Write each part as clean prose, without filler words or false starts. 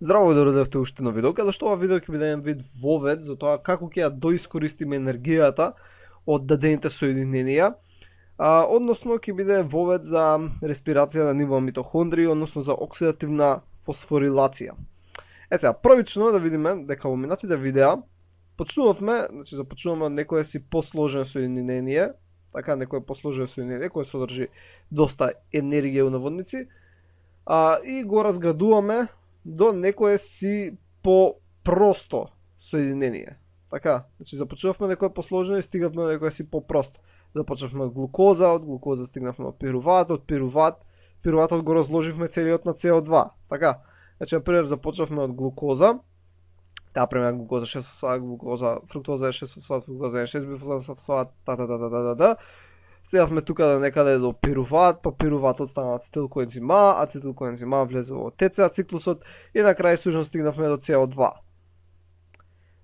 Здраво да дојдовте уште на видео, каде што ова видео ќе биде еден вид вовед за тоа како ќе ја доискористиме енергијата од дадените соединенија, односно ќе биде вовед за респирација на ниво митохондрии, односно за оксидативна фосфорилација. Сега, првично да видиме дека во минатите видеа започнуваме од некое си посложено соединение, така некое посложено соединение кое содржи доста енергија у наводници, и го разградуваме до некое си по-просто соединение. Така, започнавме некое посложено и стигнавме до некое си по-просто. Започнавме од глукоза, од глукоза стигнавме од пируват, од пируватот го разложивме целиот на CO2. Така, например, започнавме од глукоза, например, глукоза 6 фосфат, глукоза, фруктоза 6 фосфат, фруктоза 6 бифосфат, стигнавме тука до некаде до пируват, па пируватот стана ацетилкоензима, ацетилкоензима влезе во ТЦА циклусот и на крај всушност стигнавме до CO2.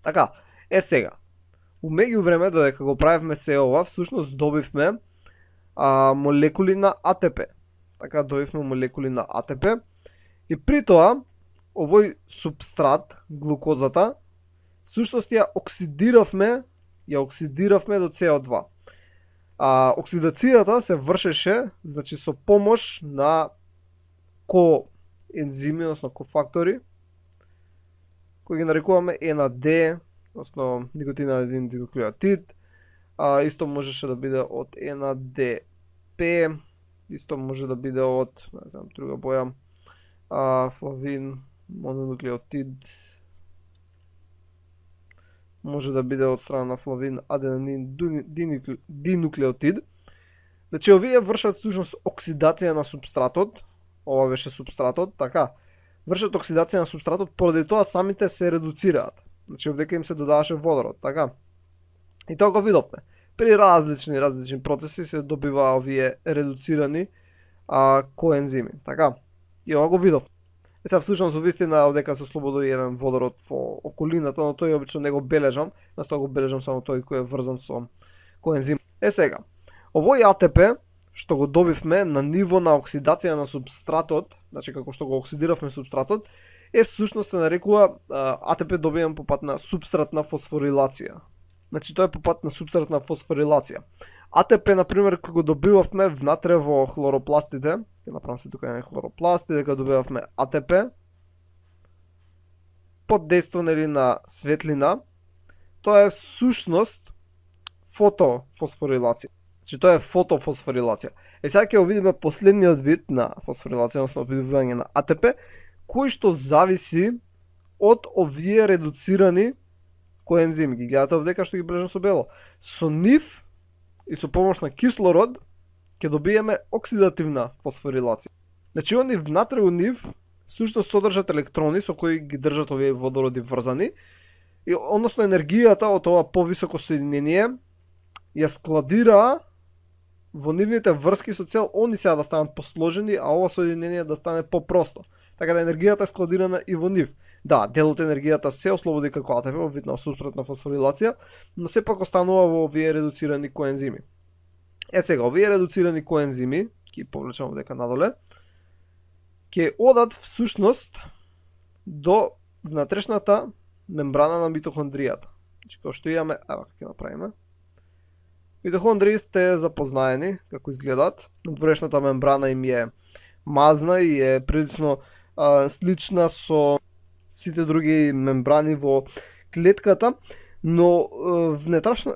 Така, сега, у меѓувреме додека го правевме се ова, всушност добивме молекули на АТП. Така, добивме молекули на АТП и при тоа овој субстрат, глукозата, всушност ја оксидиравме до CO2. Оксидацијата се вршеше, значи со помош на коензими, односно кофактори, кои ги нарекуваме NAD, односно никотинадин динуклеотид, исто можеше да биде од NADP, исто може да биде од, не знам, друга боја, флавин, мононуклеотид, може да биде од страна на флавин, аденин, динуклеотид. Значи, овие вршат всушност оксидација на субстратот, ова беше субстратот, така, вршат оксидација на субстратот, поради тоа самите се редуцираат. Значи, овдека им се додаваше водород, така. И тоа го видовме. При различни процеси се добива овие редуцирани коензими, така. И ова го видовме. Сега всушност увистина овдека се ослободи еден водород во околината, но тој обично не го бележам, настоја го бележам само тој кој е врзан со коензим. Сега, овој АТП што го добивме на ниво на оксидација на субстратот, значи како што го оксидиравме субстратот, всушност се нарекува АТП добивам по пат на субстратна фосфорилација. Значи тоа е по пат на субстратна фосфорилација. АТП, например, кога го добивавме внатре во хлоропластите, ќе направам се тука на хлоропласти, дека добивавме АТП, под дејство на светлина, тоа е всушност фотофосфорилација. Значи тоа е фотофосфорилација. Сега ќе го видиме последниот вид на фосфорилација, односно добивање на АТП, кој што зависи од овие редуцирани коензими. Ги гледате овдека што ги бележам со бело. Со нив и со помош на кислород ќе добиеме оксидативна фосфорилација. Значи они внатре у нив сушто содржат електрони со кои ги држат овие водороди врзани и односно енергијата од ова повисоко соединение ја складира во нивните врски со цел они сега да станат посложени, а ова соединение да стане по-просто. Така да енергијата е складирана и во нив. Да, дел од енергијата се ослободи како АТП во вид на субстратна фосфорилација, но сепак останува во овие редуцирани коензими. Сега, овие редуцирани коензими, ќе повлечам овдека надоле, ќе одат всушност до внатрешната мембрана на митохондријата. Значи, како што имаме, ева ќе направиме. Митохондрии сте запознаени како изгледаат. Надворешната мембрана им е мазна и е прилично слична со сите други мембрани во клетката, но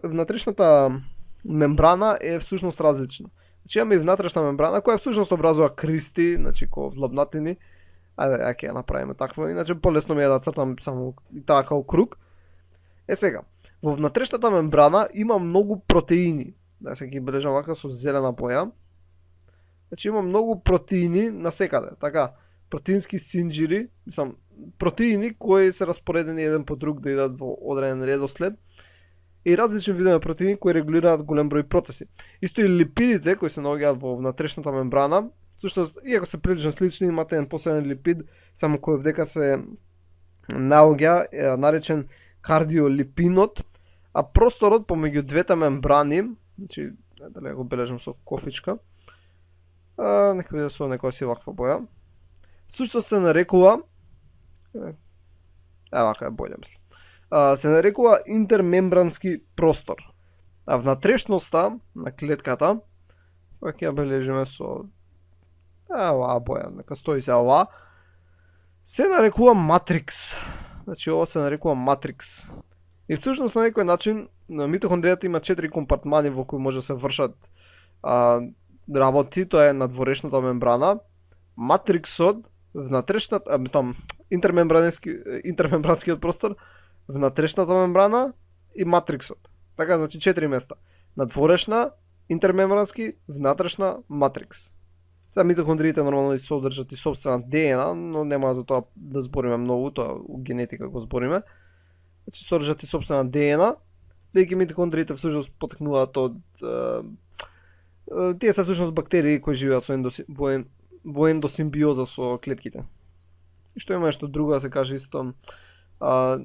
внатрешната мембрана е всушност различна. Значи имаме и внатрешна мембрана која всушност образува кристи, значи како влабнатини. Ајде, ќе ја направиме таква, иначе полесно ми е да цртам само и таа како круг. Сега, во внатрешната мембрана има многу протеини. Да се ги бележам вака со зелена боја. Значи има многу протеини насекаде, така, протеински синџири, протеини кои се распоредени еден по друг да идат во одреден редослед и различни видови протеини кои регулираат голем број процеси. Исто и липидите кои се наоѓаат во внатрешната мембрана, всушност иако се прилично слични, имате еден посебен липид, само кој вдека се наоѓа, наречен кардиолипинот, а просторот помеѓу двете мембрани, значи дали го бележам со кофичка, нека види со некоја си ваква боја, сушто се нарекува Вака е боле мислам. Се нарекува интермембрански простор. А внатрешноста на клетката, која ќе ја бележиме со оваа боја, нека стои се оваа, се нарекува матрикс. Значи ова се нарекува матрикс. И всушност на некој начин митохондријата има 4 компартмани во кои може да се вршат работи, тоа е надворешната мембрана, матриксот, внатрешната, интермембранскиот простор, внатрешната мембрана и матриксот. Така, значи 4 места. Надворешна, интермембрански, внатрешна, матрикс. Сега митохондриите нормално содржат и собствена ДНА, но нема за тоа да збориме многу, тоа у генетика го збориме. Значи содржат и собствена ДНА, бидејќи митохондриите всушност потекнуваат од тие се всушност бактерии кои живеат во ендосимбиоза со клетките. И што има нешто друго да се каже исто,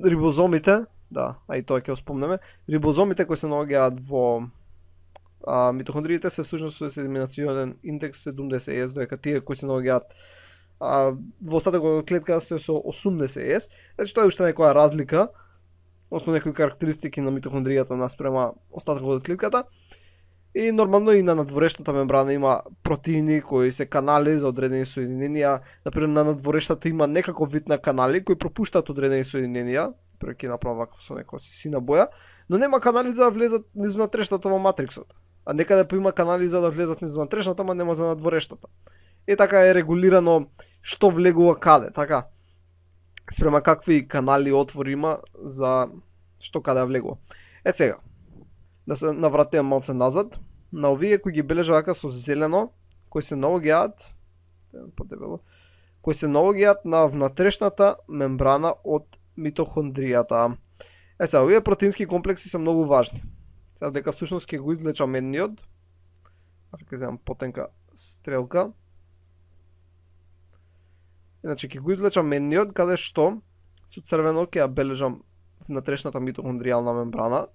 рибозомите, да, а и тоа ќе го спомнеме, рибозомите кои се наоѓаат во митохондриите се всушност со седиминационен индекс 70S, додека тие кои се наоѓаат во остатокот од клетката се со 80S. Значи тоа е уште некоја разлика, односно некои карактеристики на митохондријата наспрема остатокот од клетката. И нормално и на надворешната мембрана има протеини кои се канали за одредени соединенија. Например, на надворешната има некаков вид на канали кои пропуштаат одредени соединенија, преки направам вакво со некоја сина боја, но нема канали за да влезат низ внатрешната во матриксот. А некаде па има канали за да влезат низ внатрешната, ама нема за надворешната. И така е регулирано што влегува каде, така. Спрема какви канали и отвори има за што каде влегува. Сега, да се навратиме малце назад, на овие кои ги бележа вака со зелено, кои се наоѓаат на внатрешната мембрана од митохондријата. Сега, овие протеински комплекси се многу важни. Сега дека всушност ќе го извлечам едниот, ќе земам потенка стрелка. Иначе ќе го извлечам едниот, каде што со црвено ќе ја бележам внатрешната митохондријална мембрана.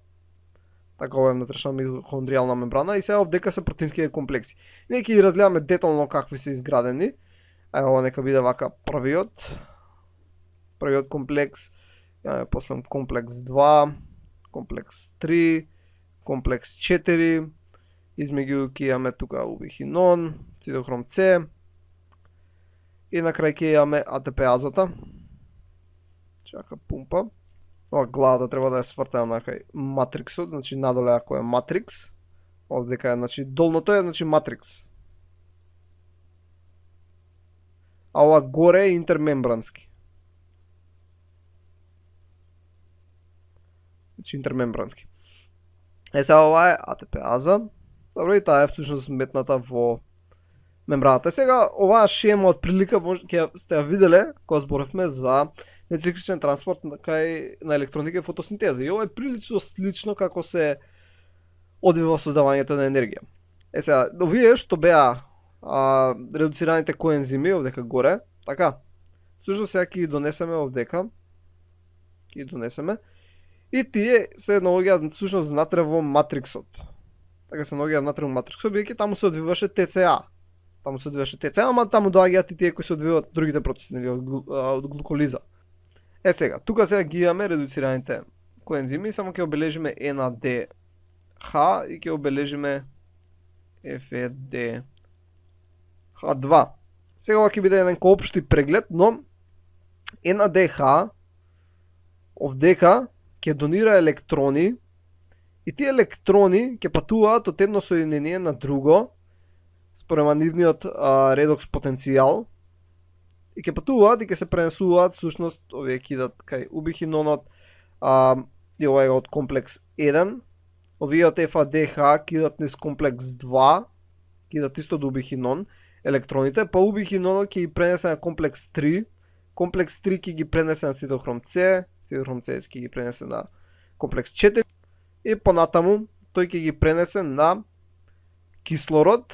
Така, ова е внатрешна митохондријална мембрана и сега овдека се протеинските комплекси. Ние ќе ги разгледаме детално какви се изградени. Ова нека биде вака првиот комплекс, после комплекс 2, комплекс 3, комплекс 4, измеѓу ќе имаме тука убихинон, цитохром С и на крај ќе имаме АТП-азата. Чака пумпа. Ова главата треба да е свртена на кај матриксот, значи надоле ако е матрикс, овдека е, значи долното е, значи матрикс. А ова горе е интермембрански. Значи интермембрански. Сега ова е АТП-аза. Добро, и таа е всушност метната во мембраната. Сега оваа шема од прилика ќе сте ја виделе кога зборевме за нецикличен транспорт на електроника и фотосинтеза. И ова е прилично слично како се одвива создавањето на енергија. Сега, овие што беа редуцираните коензими овдека горе, така, всушност сега ќе ги донесеме овдека, и тие се наоѓаат всушност внатре во матриксот. Така се наоѓаат внатре во матриксот, бидејќи таму се одвиваше ТЦА. Ама таму доаѓаат и тие кои се одвиваат другите процеси, нели, од глуколиза. Сега, тука сега ги имаме редуцираните коензими, само ќе обележиме NADH и ќе обележиме FEDH2. Сега ова ќе биде еден коопшти преглед, но NADH овдека ќе донира електрони и тие електрони ќе патуваат од едно соединение на друго спорема нивниот редокс потенцијал и ќе патуваат и ќе се пренесуваат, всушност овие ќе идат кај убихинонот и ова е од комплекс 1, овие од FADH ќе идат низ комплекс 2, ќе идат исто до убихинон електроните, па убихинонот ќе ги пренесе на комплекс 3, комплекс 3 ќе ги пренесе на цитохром С, цитохром С ќе ги пренесе на комплекс 4 и понатаму тој ќе ги пренесе на кислород,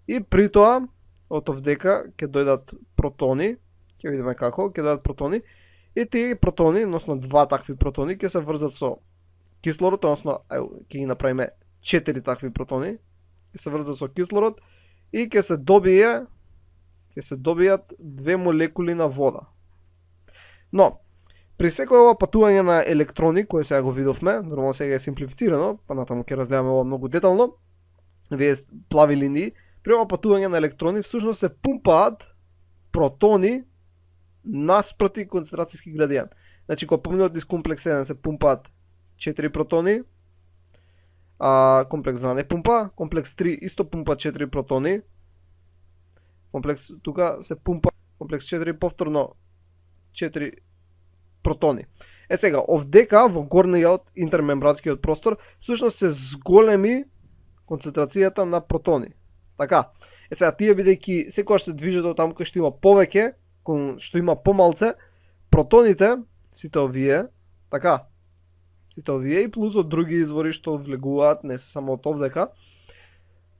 и при тоа од овдека ќе дојдат протони, ќе видиме како, ќе дојдат протони и тие протони, односно два такви протони ќе се врзат со кислород, односно ќе ги направиме 4 такви протони, ќе се врзат со кислород и ќе се добие ќе се добијат две молекули на вода. Но, при секој ова патување на електрони, кој сега го видовме, нормално сега е симплифицирано, па натаму ќе разгледаме ова многу детално, вие плави линии, при ова патување на електрони всушност се пумпаат протони наспроти концентрацијски градиент. Значи, кога поминуват низ комплекс 1 се пумпаат 4 протони, а комплекс 2 не пумпа, комплекс 3 исто пумпа 4 протони, комплекс тука се пумпа, комплекс 4 повторно 4 протони. Сега, овдека во горниот интермембранскиот простор всушност се зголеми концентрацијата на протони. Така. Сега тие бидејќи секогаш се движат од таму кај што има повеќе, кон што има помалце, протоните, сите овие, така, сите овие и плюс од други извори што влегуваат, не се само од овдека,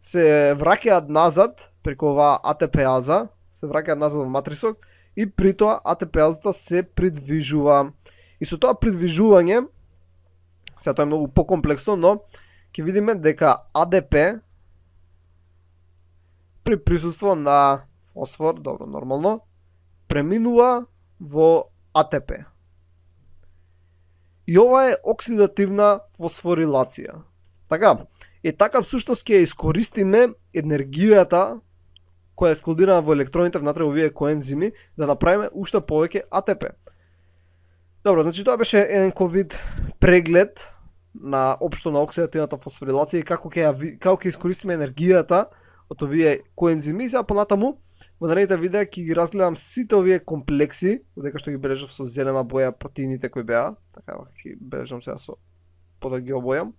се враќаат назад преку оваа АТП-аза, се враќаат назад во матрисот и при тоа АТП-азата се придвижува. И со тоа придвижување, сега тоа е многу покомплексно, но ќе видиме дека АДП при присуство на фосфор, добро, нормално, преминува во АТП. И ова е оксидативна фосфорилација. Така, така всушност ќе искористиме енергијата која е складирана во електроните внатре овие коензими да направиме уште повеќе АТП. Добро, значи тоа беше еден вид преглед на општо на оксидативната фосфорилација и како ќе искористиме енергијата од овие коензими. Сега понатаму во наредните видеа ќе ги разгледам сите овие комплекси, додека што ги бележав со зелена боја протеините кои беа, така ќе бележам сега со да ги обојам.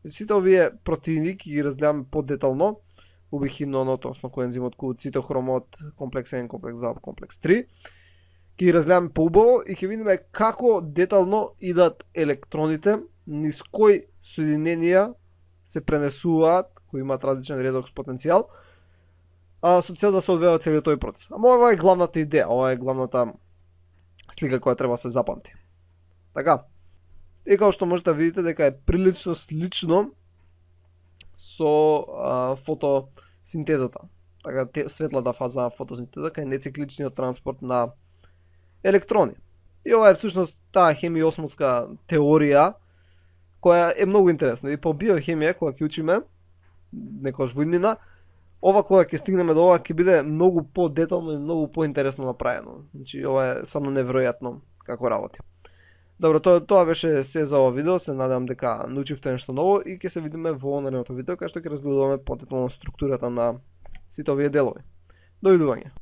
Сите овие протеини ќе ги разгледаме подетално, убихиноното, односно коензимот цитохромот, комплекс 1, комплекс 2, комплекс 3. Ќе ги разгледаме поубаво и ќе видиме како детално идат електроните, низ кои соединенија се пренесуваат, кои имаат различен редокс потенцијал, со цел да се одвива целиот тој процес. Ама ова е главната идеја, ова е главната слика која треба да се запамти. Така. И како што можете да видите дека е прилично слично со фотосинтезата. Така, светлата фаза на фотосинтеза кај нецикличниот транспорт на електрони. И ова е всушност таа хемиосмотска теорија која е многу интересна. И по биохемија кога ќе учиме некојаш во иднина, ова кога ќе стигнеме до ова ќе биде многу по-детално и многу по-интересно направено. Значи ова е стварно неверојатно како работи. Добро, тоа беше се за ова видео, се надевам дека научивте нешто ново и ќе се видиме во наредното видео кај што ќе разгледуваме подетално структурата на сите овие делови. Довидување.